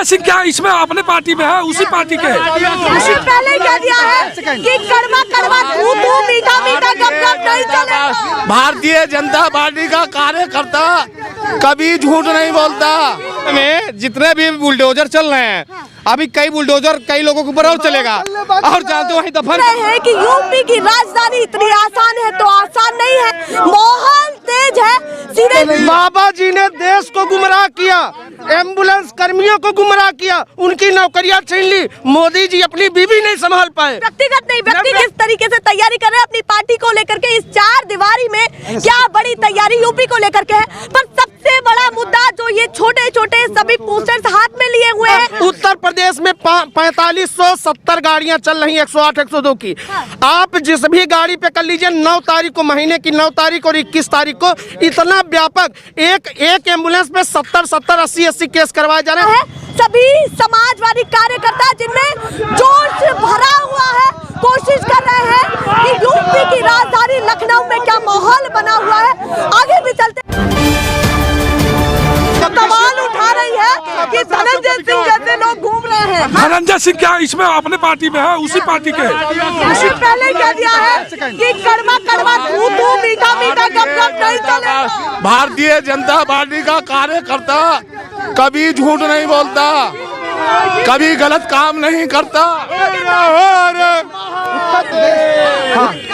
सिंह क्या इसमें अपने पार्टी में है, उसी पार्टी के पहले क्या दिया है कि कड़वा कड़वा तू मीठा मीठा गप नहीं चलेगा। भारतीय जनता पार्टी का कार्यकर्ता कभी झूठ नहीं बोलता। में जितने भी बुलडोजर चल रहे हैं, अभी कई बुलडोजर कई लोगों के ऊपर और चलेगा और जानते वहीं दफन है कि यूपी की राजधानी इतनी आसान है तो आसान नहीं है, माहौल तेज है। सीधे बाबा जी ने देश को गुमराह किया, एम्बुलेंस कर्मियों को गुमराह किया, उनकी नौकरियां छीन ली। मोदी जी अपनी बीवी नहीं संभाल पाए। व्यक्तिगत नहीं, व्यक्ति किस तरीके से तैयारी कर रहे हैं अपनी पार्टी को लेकर के, इस चार दीवारी में क्या बड़ी तैयारी यूपी को लेकर के है। पर सबसे बड़ा मुद्दा जो ये छोटे छोटे सभी पोस्टर्स हाथ में लिए हुए हैं, उत्तर प्रदेश में 4570 गाड़ियां चल रही 108 102 की। आप जिस भी गाड़ी पे कर लीजिए, 9 तारीख को, महीने की 9 तारीख और 21 तारीख को इतना व्यापक एक एम्बुलेंस पे 70 80 केस करवाए जा रहे हैं। सभी समाजवादी कार्यकर्ता जिनमें जोश भरा हुआ है, कोशिश कर रहे हैं कि यूपी की राजधानी लखनऊ में क्या माहौल बना हुआ है। आगे भी चलते सवाल उठा रही है कि धनंजय सिंह जैसे लोग घूम रहे हैं। धनंजय सिंह क्या इसमें अपने पार्टी में है, उसी पार्टी के पहले क्या दिया है कि कड़वा कड़वा तू मीठा मीठा गप नहीं चलेगा। भारतीय जनता पार्टी का कार्यकर्ता कभी झूठ नहीं बोलता, कभी गलत काम नहीं करता।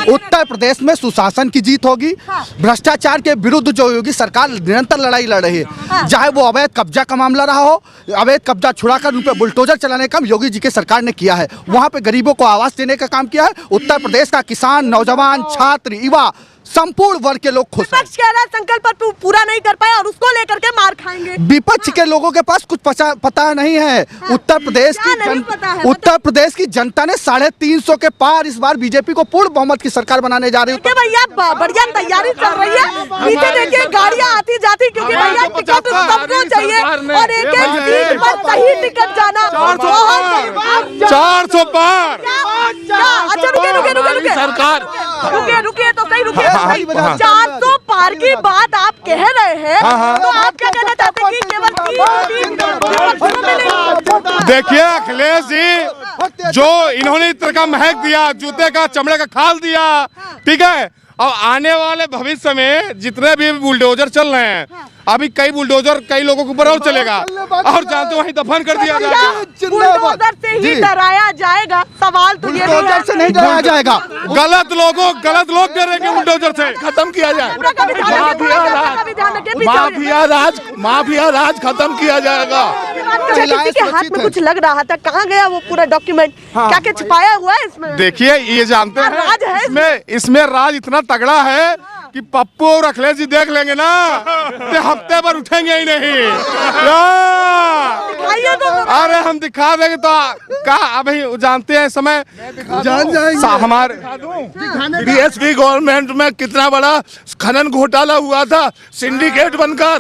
उत्तर प्रदेश में सुशासन की जीत होगी। भ्रष्टाचार के विरुद्ध जो योगी सरकार निरंतर लड़ाई लड़ रही है, चाहे वो अवैध कब्जा का मामला रहा हो, अवैध कब्जा छुड़ाकर उन पर बुलडोजर चलाने का काम योगी जी के सरकार ने किया है। वहां पे गरीबों को आवास देने का काम किया है। उत्तर प्रदेश का किसान, नौजवान, छात्र, युवा, संपूर्ण वर्ग के लोग खुश हैं। विपक्ष कह रहा है संकल्प पूरा नहीं कर पाए और उसको लेकर के मार खाएंगे। विपक्ष के लोगों के पास कुछ पता नहीं है। उत्तर प्रदेश की जनता ने 350 के पार इस बार बीजेपी को पूर्ण बहुमत की सरकार बनाने जा रही है। भैया बढ़िया तैयारी चल रही है, पीछे देखिए गाड़ियां आती जाती, क्योंकि भैया टिकट सबको चाहिए और एक सीट पर सही टिकट जाना 400 पार। अच्छा रुके सरकार रुके तो सही रुके। 400 पार की बात आप कह रहे हैं, तो आप क्या कहना चाहते हैं कि केवल 3 देखिए अखिलेश जी, जो इन्होंने इस तरह का महक दिया, जूते का चमड़े का खाल दिया, ठीक है, और आने वाले भविष्य में जितने भी बुलडोजर चल रहे हैं, अभी कई बुलडोजर कई लोगों के ऊपर और चलेगा और जानते वहीं दफन कर दिया जाएगा। बुलडोजर से ही डराया जाएगा, सवाल तो ये से नहीं डराया जाएगा। गलत लोग डरेंगे, बुलडोजर से खत्म किया जाए। माफिया राज खत्म किया जाएगा। किसी के हाथ में कुछ लग रहा था, कहाँ गया वो पूरा डॉक्यूमेंट? क्या क्या छुपाया हुआ है इसमें? देखिए ये जानते हैं, इसमें राज इतना तगड़ा है कि पप्पू और अखिलेश जी देख लेंगे ना, तो हफ्ते भर उठेंगे ही नहीं। अरे हम दिखा देंगे तो क्या, अभी जानते हैं समय जान जाएंगे। हमारे बीएसपी गवर्नमेंट में कितना बड़ा खनन घोटाला हुआ था, सिंडिकेट बनकर।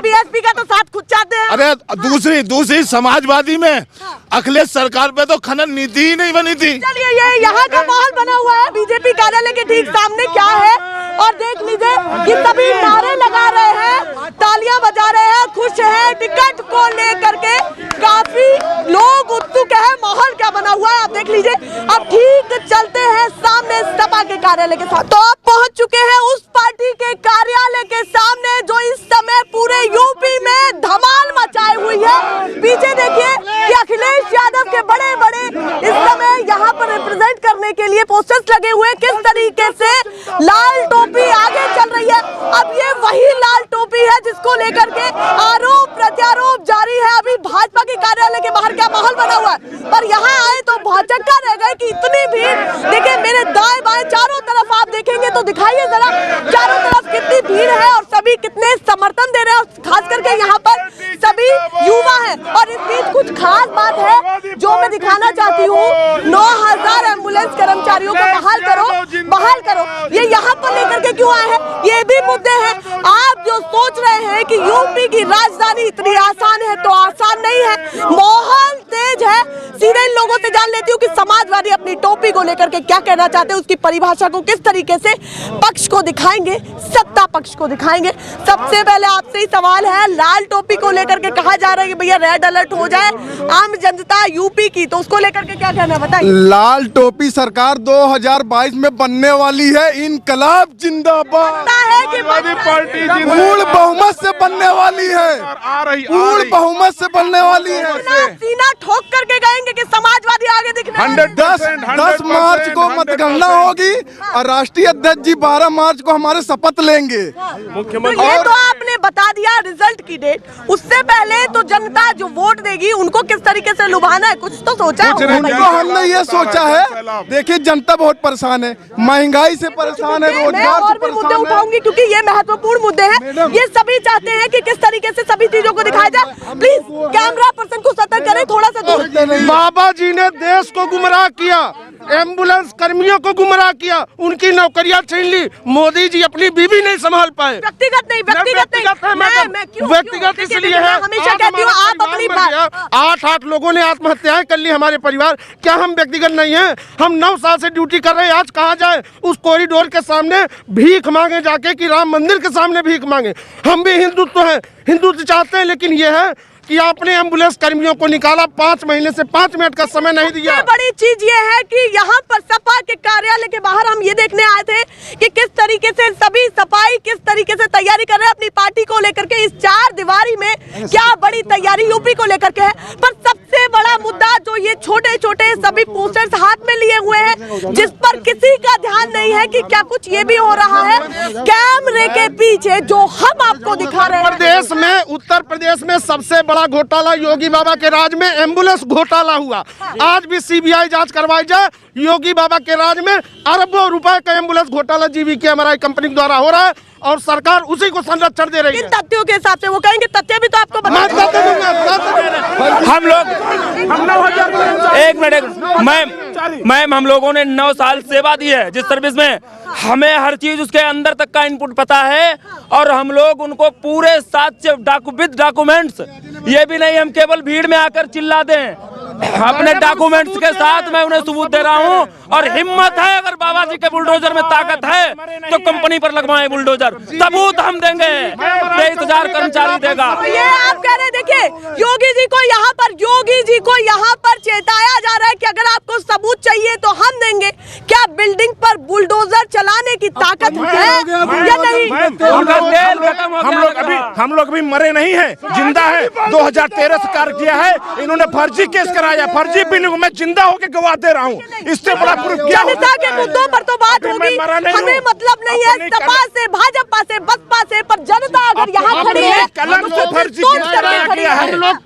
बीएसपी का तो साथ खुद चाहते हैं। अरे दूसरी समाजवादी में अखिलेश सरकार पे तो खनन नीति ही नहीं बनी थी। चलिए ये यहाँ का माहौल बना हुआ है बीजेपी कार्यालय के ठीक सामने, क्या है और देख लीजिए कि सभी नारे लगा रहे हैं, तालियां बजा रहे हैं, खुश हैं। टिकट को लेकर के काफी लोग उत्सुक है। माहौल क्या बना हुआ है आप देख लीजिए। अब ठीक चलते हैं सामने सपा के कार्यालय के साथ। तो आप पहुंच चुके हैं उस पार्टी के कार्यालय के सामने जो इस समय पूरे यूपी में धमाल मचाए हुई है। पीछे देखिए कि अखिलेश यादव के बड़े बड़े इस समय यहाँ पर रिप्रेजेंट करने के लिए पोस्टर्स लगे हुए, किस तरीके से लाल टोपी आगे चल रही है। अब ये वही लाल टोपी है जिसको लेकर के आरोप प्रत्यारोप जारी है। अभी भाजपा के कार्यालय के बाहर क्या माहौल बना हुआ है, पर यहाँ आए तो भौचक्का रह गए कि इतनी भीड़। देखिए मेरे दाएं बाएं चारों तरफ आप देखेंगे तो दिखाइए जरा, चारों तरफ कितनी भीड़ है और सभी कितने समर्थन दे रहे हैं, खास करके यहाँ पर सभी युवा हैं। और इस बीच कुछ खास बात है जो मैं दिखाना चाहती हूँ, 9000 एम्बुलेंस कर्मचारियों को बहाल करो। ये यहाँ पर लेकर के क्यों आए हैं, ये भी मुद्दे हैं। आप जो सोच रहे हैं कि यूपी की राजधानी इतनी आसान है तो आसान नहीं है, माहौल तेज है। सीधे इन लोगों से जान लेती हूँ कि समाजवादी अपनी टोपी को लेकर के क्या कहना चाहते हैं, उसकी परिभाषा को किस तरीके से पक्ष को दिखाएंगे, सत्ता पक्ष को दिखाएंगे। सबसे पहले आपसे ही सवाल है, लाल टोपी को लेकर के कहा जा रहा है कि भैया रेड अलर्ट हो जाए आम जनता यूपी की, तो उसको लेकर के क्या कहना बताइए। लाल टोपी सरकार 2022 में बनने वाली है, इनकलाब जिंदाबाद है कि पार्टी पूर्ण बहुमत से बनने वाली है, पूर्ण बहुमत से बनने वाली है। सीना ठोक करके कहेंगे कि समाजवादी आगे दिखने 10 मार्च को मतगणना होगी और राष्ट्रीय अध्यक्ष जी 12 मार्च को हमारे शपथ लेंगे। तो ये तो आपने बता दिया रिजल्ट की डेट, उससे पहले तो जनता जो वोट देगी उनको किस तरीके से लुभाना है, कुछ तो सोचा है। उनको हमने ये सोचा है, देखिए जनता बहुत परेशान है, महंगाई से परेशान है, रोजगार से मुद्दे परेशान है। उठाऊंगी क्योंकि ये महत्वपूर्ण मुद्दे हैं। ये सभी चाहते हैं कि किस तरीके से सभी चीजों को दिखाया जाए। प्लीज कैमरा पर्सन को सतर्क करें, थोड़ा सा दूर। बाबा जी ने देश को गुमराह किया, एम्बुलेंस कर्मियों को गुमराह किया, उनकी नौकरियां छीन ली, मोदी जी अपनी बीवी नहीं संभाल पाए। व्यक्तिगत नहीं, व्यक्तिगत इसलिए है, हमेशा कहती हूँ आप अपनी बात। 8 लोगों ने आत्महत्याएं कर ली हमारे परिवार, क्या हम व्यक्तिगत नहीं हैं? हम 9 साल से ड्यूटी कर रहे हैं, आज कहाँ जाए? उस कॉरिडोर के सामने भीख मांगे जाके कि राम मंदिर के सामने भीख मांगे। हम भी हिंदुत्व हैं, हिंदुत्व चाहते हैं, लेकिन ये है कि आपने एम्बुलेंस कर्मियों को निकाला, 5 महीने से 5 मिनट का समय नहीं दिया। बड़ी चीज ये है कि यहाँ पर सपा के कार्यालय के बाहर हम ये देखने आए थे कि किस तरीके से सभी सफाई किस तरीके से तैयारी कर रहे हैं अपनी पार्टी को लेकर के। इस 4 दीवारी में क्या बड़ी तैयारी यूपी को लेकर के है, पर सबसे बड़ा मुद्दा जो ये छोटे छोटे सभी पोस्टर्स हाथ में लिए हुए हैं, जिस पर किसी का ध्यान नहीं है कि क्या कुछ ये भी हो रहा है कैमरे के पीछे जो हम आपको दिखा रहे हैं। उत्तर प्रदेश में सबसे बड़ा घोटाला योगी बाबा के राज में एम्बुलेंस घोटाला हुआ। आज भी सीबीआई जांच करवाई जाए, योगी बाबा के राज में अरबों रुपए का एम्बुलेंस घोटाला जीवीके हमारी कंपनी द्वारा हो रहा है और सरकार उसी को संरक्षण दे रही है। तथ्यों के हिसाब से वो कहेंगे, तथ्य भी तो आपको बता हम लोग एक मिनट मैम हम लोगों ने 9 साल सेवा दी है जिस सर्विस में, हमें हर चीज उसके अंदर तक का इनपुट पता है और हम लोग उनको पूरे साथ विद डॉक्यूमेंट्स, ये भी नहीं हम केवल भीड़ में आकर चिल्ला दें, अपने डॉक्यूमेंट्स के साथ मैं उन्हें सबूत दे रहा हूं। और हिम्मत है अगर बाबा जी के बुलडोजर में ताकत है तो कंपनी पर लगवाएं बुलडोजर, सबूत हम देंगे, 23,000 कर्मचारी देगा। ये आप कह रहे हैं, देखिए योगी जी को यहाँ पर चेताया जा रहा है कि अगर आपको सबूत चाहिए तो हम देंगे। क्या बिल्डिंग पर बुलडोजर चलाने की ताकत है या नहीं? हम लोग अभी मरे नहीं हैं, जिंदा है। 2013 से कार्य किया है, इन्होंने फर्जी केस कराया, फर्जी बिल्डिंग में जिंदा होकर गवाह दे रहा हूँ। इससे बड़ा प्रूफ क्या? जनता के मुद्दों पर तो बात होगी, हमें मतलब नहीं है सपा से, भाजपा से, बसपा से, पर जनता अगर यहाँ खड़ी है हम लोग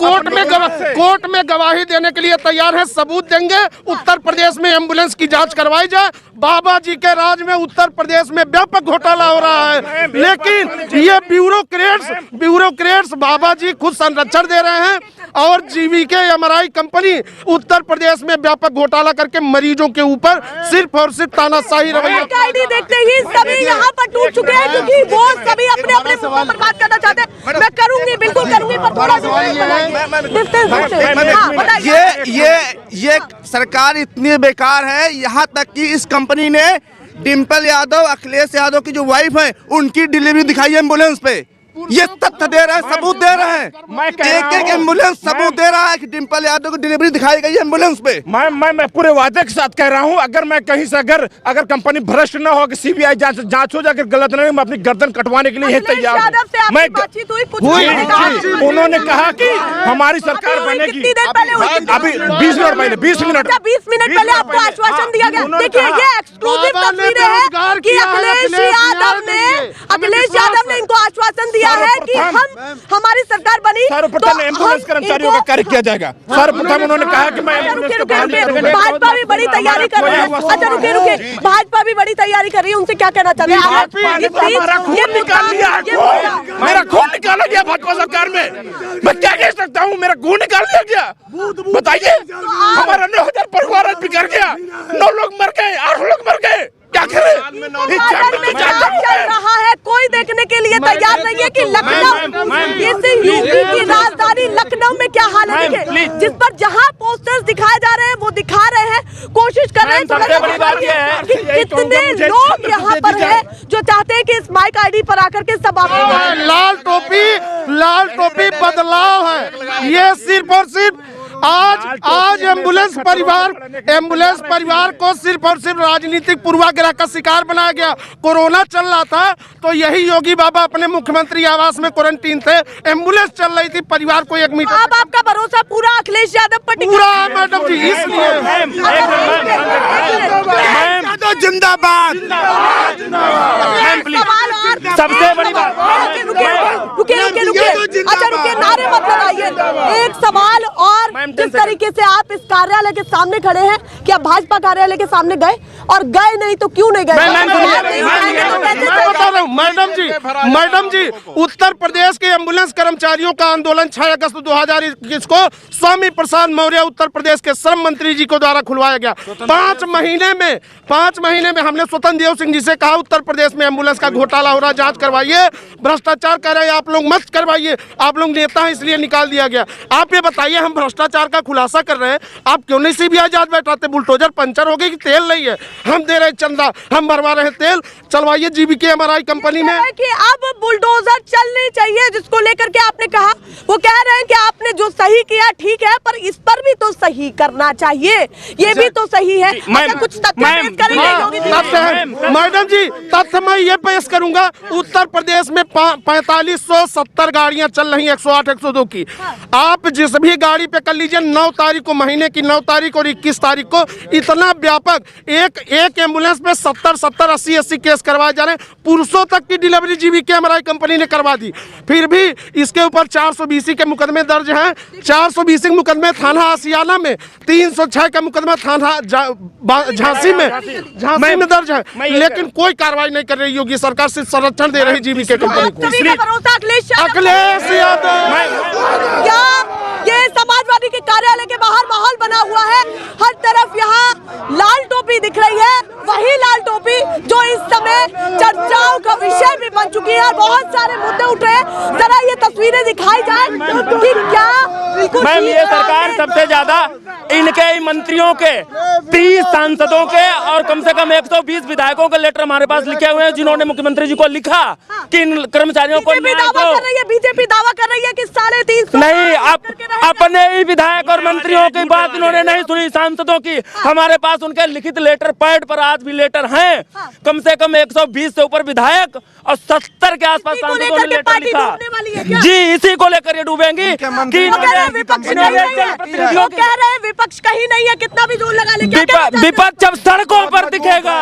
कोर्ट में गवाही देने के लिए तैयार है, सबूत देंगे। उत्तर प्रदेश में एम्बुलेंस की जांच करवाई जाए। बाबा जी के राज में उत्तर प्रदेश में व्यापक घोटाला हो रहा है, लेकिन ये ब्यूरोक्रेट्स बाबा जी खुद संरक्षण दे रहे हैं और GVK MRI company Uttar Pradesh में व्यापक घोटाला करके मरीजों के ऊपर सिर्फ और सिर्फ तानाशाही रवैया। देखते ही सभी यहाँ पर टूट चुके हैं क्योंकि वो सभी अपने अपने मुद्दों पर बात करना चाहते हैं। मैं करूंगी, बिल्कुल करूंगी, पर थोड़ा ये सरकार इतनी बेकार है, यहाँ तक कि इस कंपनी ने डिम्पल यादव, अखिलेश यादव की जो वाइफ है उनकी डिलीवरी दिखाई है एम्बुलेंस पे। ये तथ्य दे रहे हैं, सबूत दे रहे हैं, एक एम्बुलेंस सबूत दे रहा है कि डिम्पल यादव को डिलीवरी दिखाई गई है एम्बुलेंस पे। मैं पूरे वादे के साथ कह रहा हूँ, अगर मैं कहीं से अगर कंपनी भ्रष्ट न हो, कि सीबीआई जांच हो जाए, अगर गलत नहीं, मैं अपनी गर्दन कटवाने के लिए तैयार हूँ। उन्होंने कहा कि हमारी सरकार बनेगी। अभी 20 मिनट पहले आपको आश्वासन दिया गया। देखिए ये एक्सक्लूसिव तस्वीरें हैं कि अखिलेश यादव ने इनको आश्वासन दिया है कि हम हमारी सरकार बनी सर्वप्रथम एम्बुलेंस कर्मचारियों का कार्य किया जाएगा। सर्वप्रथम उन्होंने कहा कि मैं भाजपा भी बड़ी तैयारी कर रही है। अच्छा रुके, भाजपा भी बड़ी तैयारी कर रही है, उनसे क्या कहना चाहते हैं? मेरा खून निकाला गया भाजपा सरकार में, मैं क्या कह सकता हूँ? मेरा खून निकाल दिया गया, बताइए। हमारा 9,000 परिवार बिखर गया, 9 लोग मर गए, 8 लोग मर गए, क्या गार्डन में क्या चल रहा है कोई देखने के लिए तैयार नहीं है कि लखनऊ, इस यूपी की राजधानी लखनऊ में क्या हाल है। देखिए जिस पर जहां पोस्टर्स दिखाए जा रहे हैं वो दिखा रहे हैं, कोशिश कर रहे हैं सबसे बड़ी बात ये है कि कितने लोग यहाँ पर हैं जो चाहते हैं कि इस माइक आईडी पर आकर के सब आप लाल टोपी बदलाव है। ये सिर्फ और सिर्फ आज एम्बुलेंस परिवार को सिर्फ और सिर्फ राजनीतिक पूर्वाग्रह का शिकार बनाया गया। कोरोना चल रहा था तो यही योगी बाबा अपने मुख्यमंत्री आवास में क्वारंटीन थे, एम्बुलेंस चल रही थी, परिवार को 1 मीटर। अब आपका भरोसा पूरा अखिलेश यादव पर पूरा मैडम जी, इसलिए जिंदाबाद। सबसे बड़ी बात, रुकिए, अच्छा रुकिए, नारे मत लगाइए। एक सवाल और, किस तरीके से आप इस कार्यालय के सामने खड़े हैं, क्या भाजपा कार्यालय के सामने गए, और गए नहीं तो क्यों नहीं गए? मैं बता रहा हूँ मैडम जी, उत्तर प्रदेश के एम्बुलेंस कर्मचारियों का आंदोलन 6 अगस्त 2021 को स्वामी प्रसाद मौर्य उत्तर प्रदेश के श्रम मंत्री जी को द्वारा खुलवाया गया। 5 महीने में हमने स्वतंत्र देव सिंह जी से कहा उत्तर प्रदेश में एम्बुलेंस का घोटाला हो रहा, जांच करवाइए, भ्रष्टाचार कर रहे हैं आप लोग, मत करवाइए, आप लोग नेता हैं इसलिए निकाल दिया गया। आप ये बताइए, हम भ्रष्टाचार का खुलासा कर रहे हैं, आप क्यों नहीं सीबीआई जांच बैठाते? बुलडोजर पंचर हो गई कि तेल नहीं है, हम दे रहे चंदा, हम भरवा रहे तेल, चलवाइए जीबीके एमआरआई कंपनी में। कि अब बुलडोजर चलनी चाहिए जिसको लेकर के आपने कहा, वो कह रहे हैं कि आपने जो सही किया ठीक है, पर इस पर भी तो सही करना चाहिए, ये भी तो सही है। कुछ मैडम जी तथ्य मैं ये पेश करूंगा, उत्तर प्रदेश में 4570 गाड़ियां चल रही 108 102 की। आप जिस भी गाड़ी पे कर लीजिए, 9 तारीख को, महीने की 9 तारीख और 21 तारीख को इतना व्यापक एक एम्बुलेंस पे 70 80 केस करवाए जा रहे हैं। पुरुषों तक की डिलीवरी जीबीके एमआरआई कंपनी ने करवा दी, फिर भी इसके ऊपर 420 के मुकदमे दर्ज हैं। 420 मुकदमे थाना आसियाना में, 306 का मुकदमा थाना झांसी में दर्ज है, लेकिन कोई कार्रवाई नहीं कर रही योगी सरकार, सिर्फ संरक्षण दे रही जीबीके कंपनी को। अखिलेश यादव, क्या ये समाजवादी के कार्यालय के बाहर माहौल बना हुआ है? हर तरफ यहाँ लाल टोपी दिख रही है, वही लाल टोपी जो इस समय चर्चाओं का विषय भी बन चुकी है, बहुत सारे मुद्दे उठ रहे हैं। जरा ये तस्वीरें दिखाई जाए कि क्या मैम ये सरकार सबसे ज्यादा इनके ही मंत्रियों के, 30 सांसदों के और कम से कम 120 विधायकों के लेटर हमारे पास लिखे हुए हैं, जिन्होंने मुख्यमंत्री जी को लिखा कि इन कर्मचारियों को बीजेपी दावा कर रही है कि 350 नहीं, अपने ही विधायक और मंत्रियों की बात इन्होंने नहीं सुनी, सांसदों की। हमारे पास उनके लिखित लेटर पैड पर आज भी लेटर हैं, कम से कम 120 से ऊपर विधायक और 70 के आसपास सांसदों ने लेटर लिखा। जी, इसी को लेकर ये डूबेंगी कि कह रहे हैं विपक्ष कहीं नहीं है, कितना भी जोर लगा ले, विपक्ष जब सड़कों पर दिखेगा,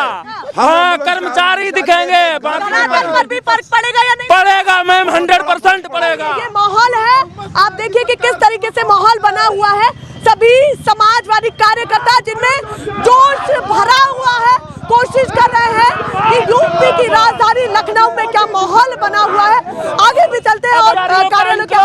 हाँ कर्मचारी दिखेंगे, पर भी फर्क पड़ेगा या नहीं? पड़ेगा मैम, 100% पड़ेगा। ये माहौल है, आप देखिए कि किस तरीके से माहौल बना हुआ है। सभी समाजवादी कार्यकर्ता जिनमें जोश भरा हुआ है, कोशिश कर रहे हैं कि यूपी की राजधानी लखनऊ में क्या माहौल बना हुआ है। आगे भी चलते हैं और कार्यालय के